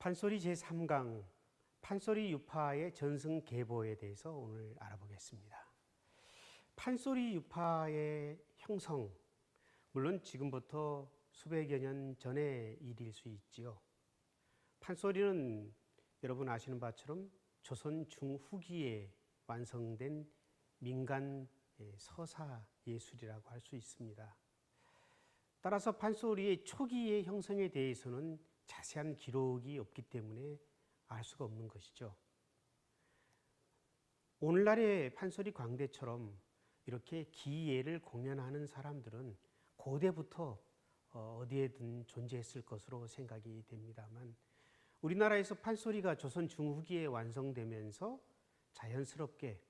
판소리 제3강 판소리 유파의 전승 계보에 대해서 오늘 알아보겠습니다. 판소리 유파의 형성, 물론 지금부터 수백여 년 전의 일일 수 있지요. 판소리는 여러분 아시는 바처럼 조선 중후기에 완성된 민간 서사 예술이라고 할 수 있습니다. 따라서 판소리의 초기의 형성에 대해서는 자세한 기록이 없기 때문에 알 수가 없는 것이죠. 오늘날의 판소리 광대처럼 이렇게 기예를 공연하는 사람들은 고대부터 어디에든 존재했을 것으로 생각이 됩니다만, 우리나라에서 판소리가 조선 중후기에 완성되면서 자연스럽게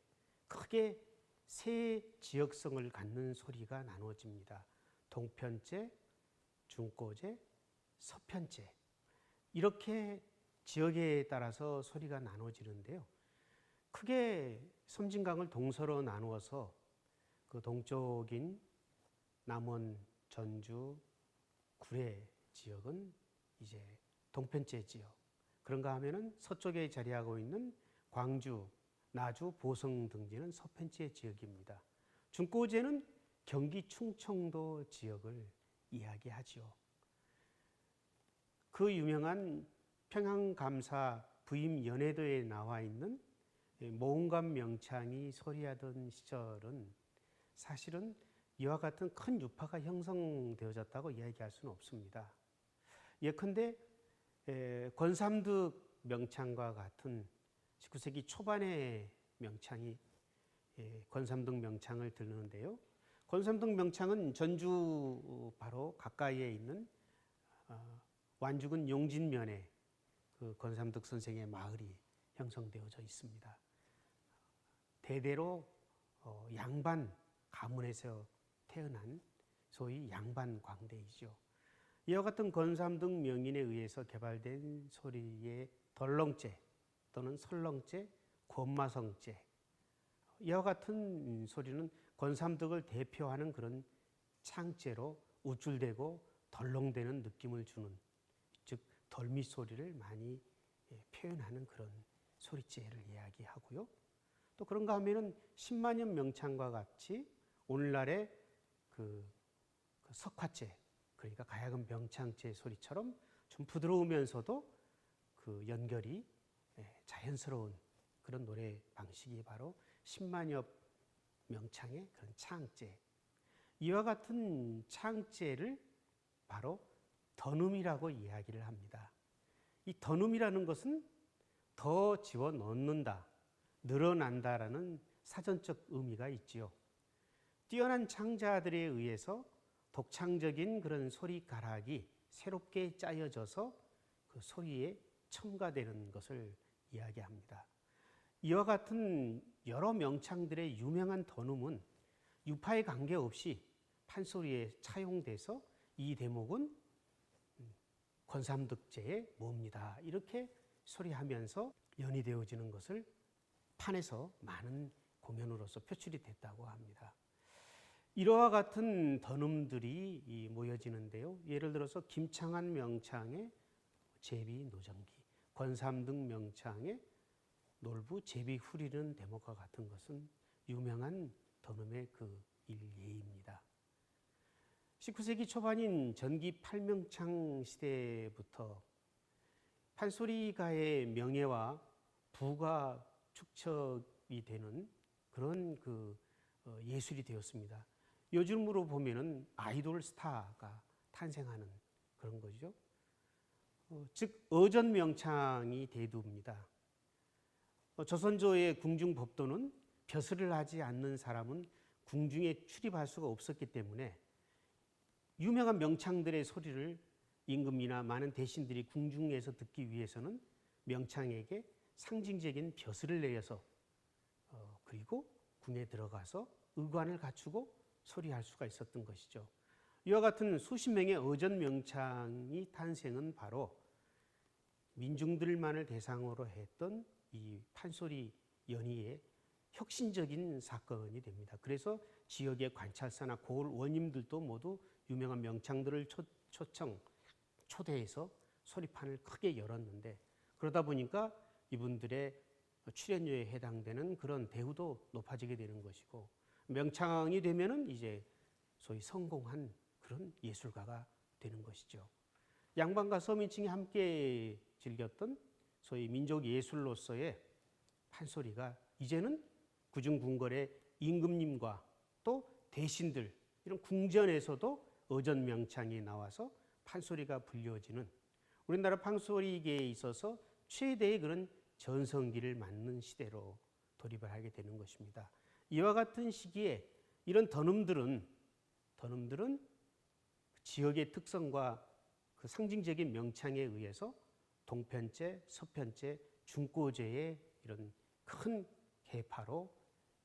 크게 세 지역성을 갖는 소리가 나누어집니다. 동편제, 중고제, 서편제, 이렇게 지역에 따라서 소리가 나눠지는데요. 크게 섬진강을 동서로 나누어서 그 동쪽인 남원, 전주, 구례 지역은 이제 동편제 지역. 그런가 하면은 서쪽에 자리하고 있는 광주, 나주, 보성 등지는 서편제 지역입니다. 중고제는 경기 충청도 지역을 이야기하죠. 그 유명한 평양감사 부임 연해도에 나와 있는 모음감 명창이 소리하던 시절은 사실은 이와 같은 큰 유파가 형성되어졌다고 이야기할 수는 없습니다. 예컨대 권삼득 명창과 같은 19세기 초반의 명창이 권삼득 명창을 들르는데요. 권삼득 명창은 전주 바로 가까이에 있는 완주군 용진면에 그 권삼득 선생의 마을이 형성되어져 있습니다. 대대로 양반 가문에서 태어난 소위 양반 광대이죠. 이와 같은 권삼득 명인에 의해서 개발된 소리의 덜렁제 또는 설렁제, 권마성제, 이와 같은 소리는 권삼득을 대표하는 그런 창제로 우쭐대고 덜렁대는 느낌을 주는, 즉 덜미 소리를 많이 표현하는 그런 소리체를 이야기하고요. 또 그런가 하면은 10만년 명창과 같이 오늘날의 그 석화제, 그러니까 가야금 명창제 소리처럼 좀 부드러우면서도 그 연결이 자연스러운 그런 노래 방식이 바로 10만여 명창의 그런 창제. 이와 같은 창제를 바로 던음이라고 이야기를 합니다. 이 던음이라는 것은 더 집어넣는다, 늘어난다라는 사전적 의미가 있지요. 뛰어난 창자들에 의해서 독창적인 그런 소리가락이 새롭게 짜여져서 그 소리에 첨가되는 것을 이야기합니다. 이와 같은 여러 명창들의 유명한 던음은 유파에 관계없이 판소리에 차용돼서 이 대목은 권삼득제의 뭡니다, 이렇게 소리하면서 연이되어지는 것을 판에서 많은 공연으로서 표출이 됐다고 합니다. 이와 같은 던음들이 모여지는데요. 예를 들어서 김창한 명창의 제비 노정기, 권삼득 명창의 놀부 제비 후리는 대목과 같은 것은 유명한 던음의 그 일예입니다. 19세기 초반인 전기 팔명창 시대부터 판소리가의 명예와 부가 축적이 되는 그런 그 예술이 되었습니다. 요즘으로 보면은 아이돌 스타가 탄생하는 그런 거죠. 즉 어전 명창이 대두입니다. 조선조의 궁중 법도는 벼슬을 하지 않는 사람은 궁중에 출입할 수가 없었기 때문에 유명한 명창들의 소리를 임금이나 많은 대신들이 궁중에서 듣기 위해서는 명창에게 상징적인 벼슬을 내려서 그리고 궁에 들어가서 의관을 갖추고 소리할 수가 있었던 것이죠. 이와 같은 수십 명의 어전 명창이 탄생은 바로 민중들만을 대상으로 했던 이 판소리 연희의 혁신적인 사건이 됩니다. 그래서 지역의 관찰사나 고을 원님들도 모두 유명한 명창들을 초대해서 소리판을 크게 열었는데, 그러다 보니까 이분들의 출연료에 해당되는 그런 대우도 높아지게 되는 것이고, 명창이 되면은 이제 소위 성공한 그런 예술가가 되는 것이죠. 양반과 서민층이 함께 즐겼던 소위 민족 예술로서의 판소리가 이제는 구중궁궐의 임금님과 또 대신들, 이런 궁전에서도 어전 명창이 나와서 판소리가 불려지는, 우리나라 판소리계에 있어서 최대의 그런 전성기를 맞는 시대로 돌입을 하게 되는 것입니다. 이와 같은 시기에 이런 던음들은 지역의 특성과 그 상징적인 명창에 의해서 동편제, 서편제, 중고제의 이런 큰 계파로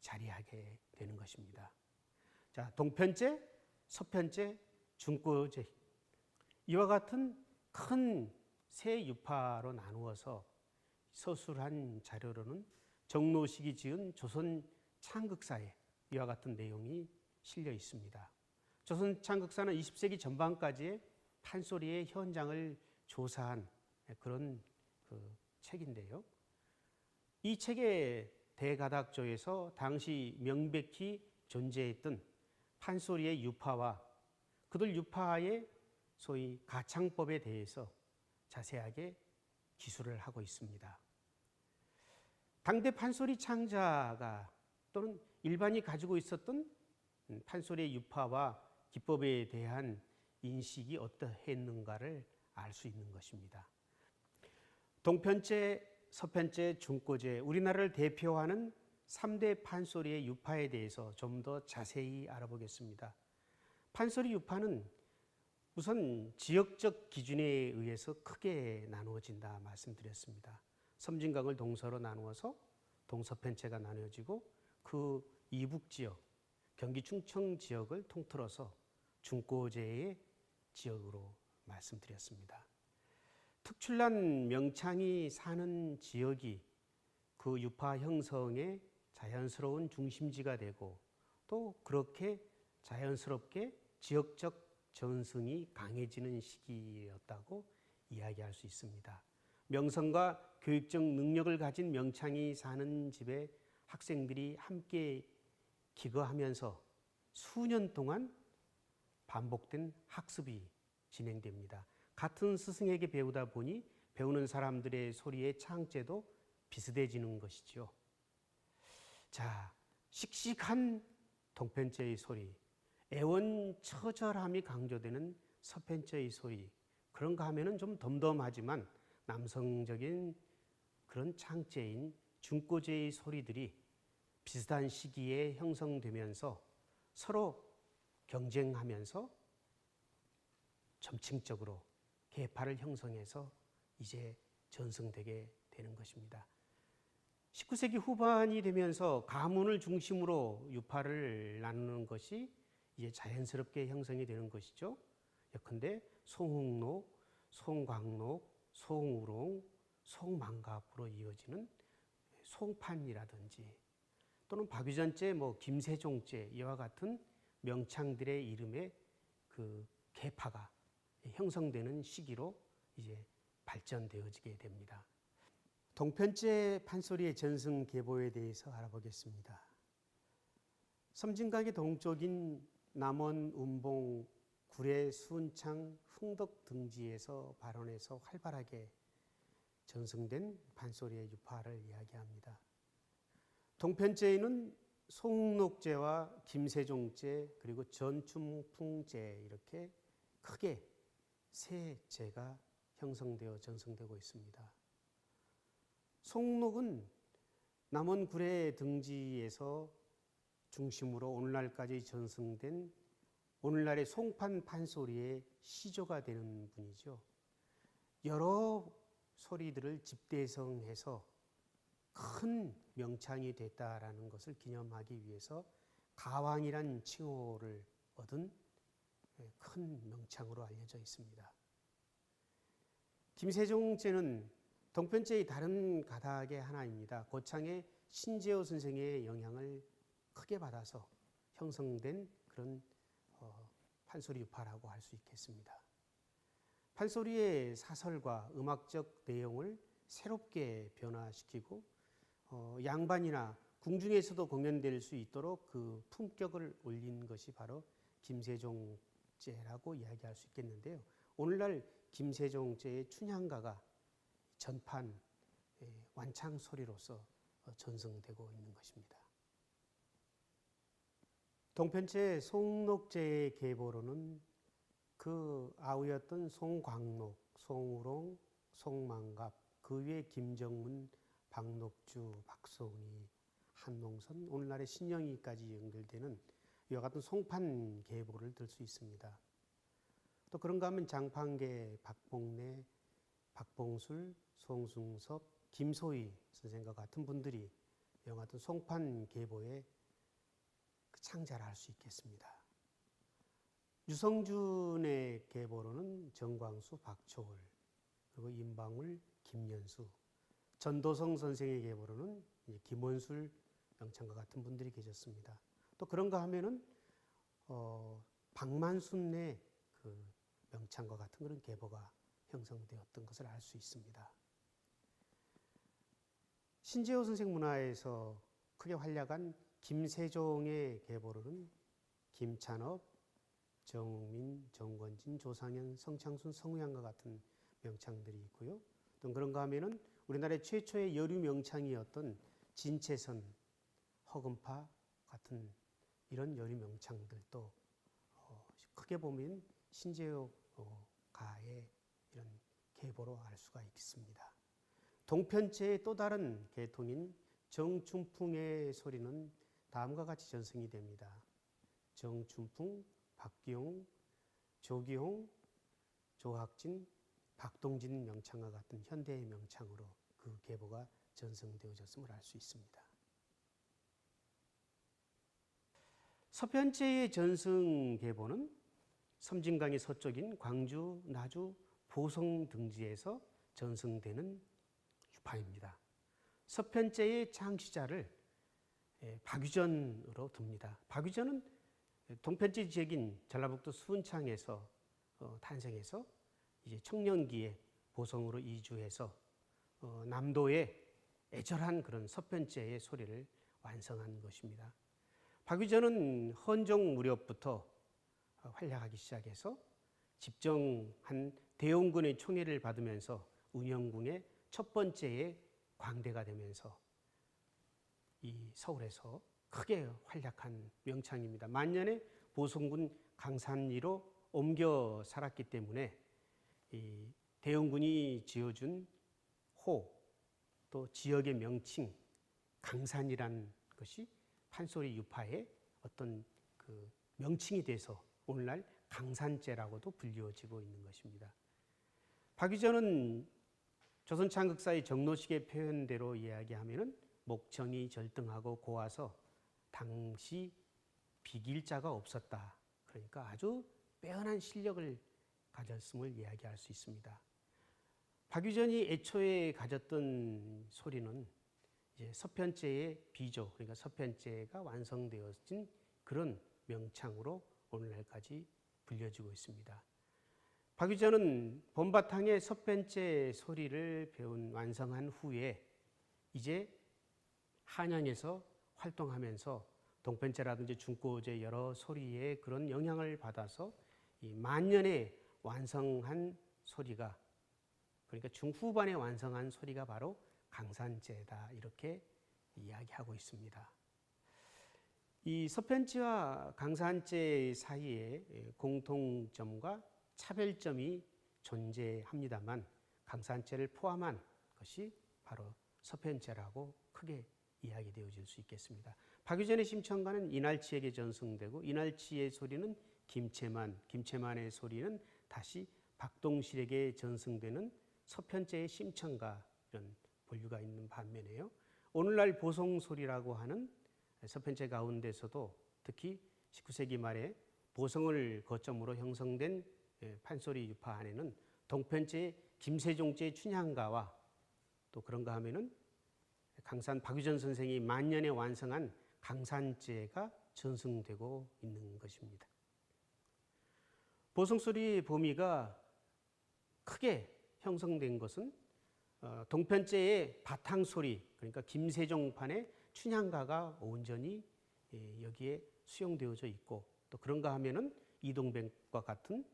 자리하게 되는 것입니다. 자, 동편제, 서편제, 중고제, 이와 같은 큰 세 유파로 나누어서 서술한 자료로는 정노식이 지은 조선 창극사에 이와 같은 내용이 실려 있습니다. 조선 창극사는 20세기 전반까지의 판소리의 현장을 조사한 그런 책인데요. 이 책의 대가닥조에서 당시 명백히 존재했던 판소리의 유파와 그들 유파의 소위 가창법에 대해서 자세하게 기술을 하고 있습니다. 당대 판소리 창자가 또는 일반이 가지고 있었던 판소리의 유파와 기법에 대한 인식이 어떠했는가를 알 수 있는 것입니다. 동편제, 서편제, 중고제, 우리나라를 대표하는 3대 판소리의 유파에 대해서 좀 더 자세히 알아보겠습니다. 판소리 유파는 우선 지역적 기준에 의해서 크게 나누어진다 말씀드렸습니다. 섬진강을 동서로 나누어서 동서편체가 나누어지고 그 이북 지역, 경기 충청 지역을 통틀어서 중고제의 지역으로 말씀드렸습니다. 특출난 명창이 사는 지역이 그 유파 형성의 자연스러운 중심지가 되고 또 그렇게 자연스럽게 지역적 전승이 강해지는 시기였다고 이야기할 수 있습니다. 명성과 교육적 능력을 가진 명창이 사는 집에 학생들이 함께 기거하면서 수년 동안 반복된 학습이 진행됩니다. 같은 스승에게 배우다 보니 배우는 사람들의 소리의 창제도 비슷해지는 것이죠. 자, 씩씩한 동편제의 소리, 애원처절함이 강조되는 서편제의 소리, 그런가 하면은 좀 덤덤하지만 남성적인 그런 창제인 중고제의 소리들이 비슷한 시기에 형성되면서 서로 경쟁하면서 점층적으로 계파를 형성해서 이제 전승되게 되는 것입니다. 19세기 후반이 되면서 가문을 중심으로 유파를 나누는 것이 이제 자연스럽게 형성이 되는 것이죠. 예컨대 송흥록, 송광록, 송우롱, 송만갑으로 이어지는 송판이라든지 또는 박유전제, 김세종제 이와 같은 명창들의 이름의 그 계파가 형성되는 시기로 이제 발전되어지게 됩니다. 동편제 판소리의 전승 계보에 대해서 알아보겠습니다. 섬진강의 동쪽인 남원, 운봉, 구례, 순창, 흥덕 등지에서 발원해서 활발하게 전승된 판소리의 유파를 이야기합니다. 동편제에는 송록제와 김세종제 그리고 전춘풍제 이렇게 크게 세 제가 형성되어 전승되고 있습니다. 송록은 남원 구례 등지에서 중심으로 오늘날까지 전승된 오늘날의 송판 판소리의 시조가 되는 분이죠. 여러 소리들을 집대성해서 큰 명창이 됐다라는 것을 기념하기 위해서 가왕이란 칭호를 얻은 큰 명창으로 알려져 있습니다. 김세종제는 동편제의 다른 가닥의 하나입니다. 고창의 신재호 선생의 영향을 크게 받아서 형성된 그런 판소리 유파라고 할 수 있겠습니다. 판소리의 사설과 음악적 내용을 새롭게 변화시키고 양반이나 궁중에서도 공연될 수 있도록 그 품격을 올린 것이 바로 김세종제라고 이야기할 수 있겠는데요. 오늘날 김세종제의 춘향가가 전판 완창 소리로서 전승되고 있는 것입니다. 동편제 송록제의 계보로는 그 아우였던 송광록, 송우롱, 송만갑, 그 위에 김정문, 박녹주, 박소은이, 한농선, 오늘날의 신영이까지 연결되는 이와 같은 송판 계보를 들 수 있습니다. 또 그런가 하면 장판계, 박봉래, 박봉술, 송승섭, 김소희 선생과 같은 분들이 이와 같은 송판 계보의 창자를 할 수 있겠습니다. 유성준의 계보로는 정광수, 박초월, 그리고 임방울, 김연수, 전도성 선생의 계보로는 김원술 명창과 같은 분들이 계셨습니다. 또 그런가 하면은 박만순의 그 명창과 같은 그런 계보가 형성되었던 것을 알 수 있습니다. 신재호 선생 문화에서 크게 활약한 김세종의 계보로는 김찬업, 정욱민, 정권진, 조상현, 성창순, 성우양과 같은 명창들이 있고요. 또 그런가 하면은 우리나라의 최초의 여류 명창이었던 진채선, 허금파 같은 이런 여류 명창들도 크게 보면 신재호 가의 이런 계보로 알 수가 있습니다. 동편제의 또 다른 계통인 정춘풍의 소리는 다음과 같이 전승이 됩니다. 정춘풍, 박기용, 조기홍, 조학진, 박동진 명창과 같은 현대의 명창으로 그 계보가 전승되어졌음을 알 수 있습니다. 서편제의 전승 계보는 섬진강의 서쪽인 광주, 나주, 보성 등지에서 전승되는 유파입니다. 서편제의 창시자를 박유전으로 둡니다. 박유전은 동편제 지역인 전라북도 순창에서 탄생해서 이제 청년기에 보성으로 이주해서 남도의 애절한 그런 서편제의 소리를 완성한 것입니다. 박유전은 헌종 무렵부터 활약하기 시작해서 집정한 대원군의 총애를 받으면서 운영궁의 첫 번째의 광대가 되면서 이 서울에서 크게 활약한 명창입니다. 만년에 보성군 강산리로 옮겨 살았기 때문에 이 대원군이 지어준 호, 또 지역의 명칭, 강산이라는 것이 판소리 유파의 어떤 그 명칭이 돼서 오늘날 강산제라고도 불리워지고 있는 것입니다. 박유전은 조선창극사의 정노식의 표현대로 이야기하면은 목청이 절등하고 고와서 당시 비길 자가 없었다. 그러니까 아주 빼어난 실력을 가졌음을 이야기할 수 있습니다. 박유전이 애초에 가졌던 소리는 이제 서편제의 비조, 그러니까 서편제가 완성되어진 그런 명창으로 오늘날까지 불려지고 있습니다. 박유전은 본바탕의 서편제 소리를 배운 완성한 후에 이제 한양에서 활동하면서 동편제라든지 중고제 여러 소리의 그런 영향을 받아서 이 만년에 완성한 소리가, 그러니까 중후반에 완성한 소리가 바로 강산제다, 이렇게 이야기하고 있습니다. 이 서편제와 강산제 사이에 공통점과 차별점이 존재합니다만 강산제를 포함한 것이 바로 서편제라고 크게 이야기되어질 수 있겠습니다. 박유전의 심청가는 이날치에게 전승되고 이날치의 소리는 김채만의 소리는 다시 박동실에게 전승되는 서편제의 심청가, 이런 본류가 있는 반면에요. 오늘날 보성소리라고 하는 서편제 가운데서도 특히 19세기 말에 보성을 거점으로 형성된 판소리 유파 안에는 동편제 김세종제의 춘향가와 또 그런가 하면은 강산 박유전 선생이 만년에 완성한 강산제가 전승되고 있는 것입니다. 보성소리의 범위가 크게 형성된 것은 동편제의 바탕 소리, 그러니까 김세종판의 춘향가가 온전히 여기에 수용되어져 있고, 또 그런가 하면은 이동백과 같은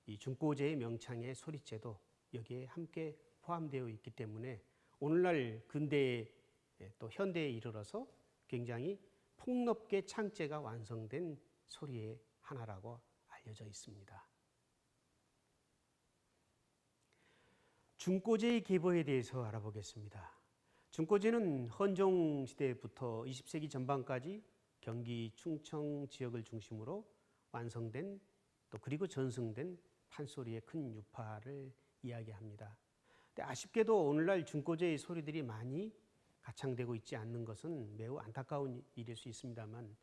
이 중고제의 명창의 소리체도 여기에 함께 포함되어 있기 때문에 오늘날 근대에 또 현대에 이르러서 굉장히 폭넓게 창제가 완성된 소리의 하나라고 알려져 있습니다. 중고제의 계보에 대해서 알아보겠습니다. 중고제는 헌종 시대부터 20세기 전반까지 경기 충청 지역을 중심으로 완성된 또 그리고 전승된 판소리의 큰 유파를 이야기합니다. 근데 아쉽게도 오늘날 중고제의 소리들이 많이 가창되고 있지 않는 것은 매우 안타까운 일일 수 있습니다만,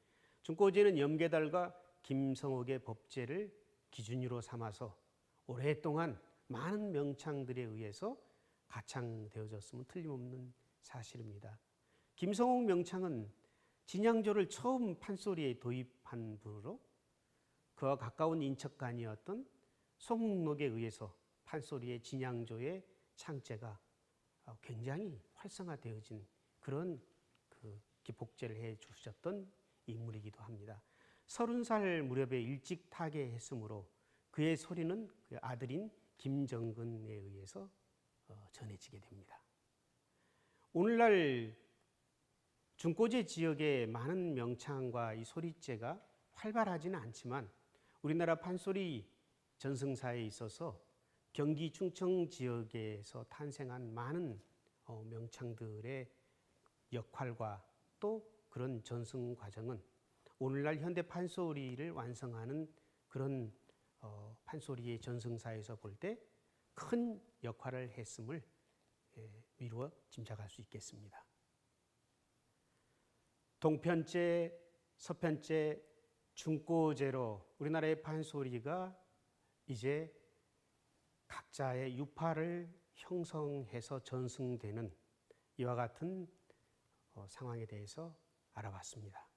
중고제는 염계달과 김성옥의 법제를 기준으로 삼아서 오랫동안 많은 명창들에 의해서 가창되어졌음은 틀림없는 사실입니다. 김성옥 명창은 진양조를 처음 판소리에 도입한 분으로 그와 가까운 인척간이었던 송묵록에 의해서 판소리의 진양조의 창제가 굉장히 활성화되어진 그런 기폭제를 해 주셨던 인물이기도 합니다. 30살 무렵에 일찍 타계했으므로 그의 소리는 그 아들인 김정근에 의해서 전해지게 됩니다. 오늘날 중고제 지역의 많은 명창과 이 소리제가 활발하지는 않지만 우리나라 판소리 전승사에 있어서 경기 충청 지역에서 탄생한 많은 명창들의 역할과 또 그런 전승 과정은 오늘날 현대 판소리를 완성하는 그런 판소리의 전승사에서 볼 때 큰 역할을 했음을 미루어 짐작할 수 있겠습니다. 동편제, 서편제, 중고제로 우리나라의 판소리가 이제 각자의 유파를 형성해서 전승되는 이와 같은 상황에 대해서 알아봤습니다.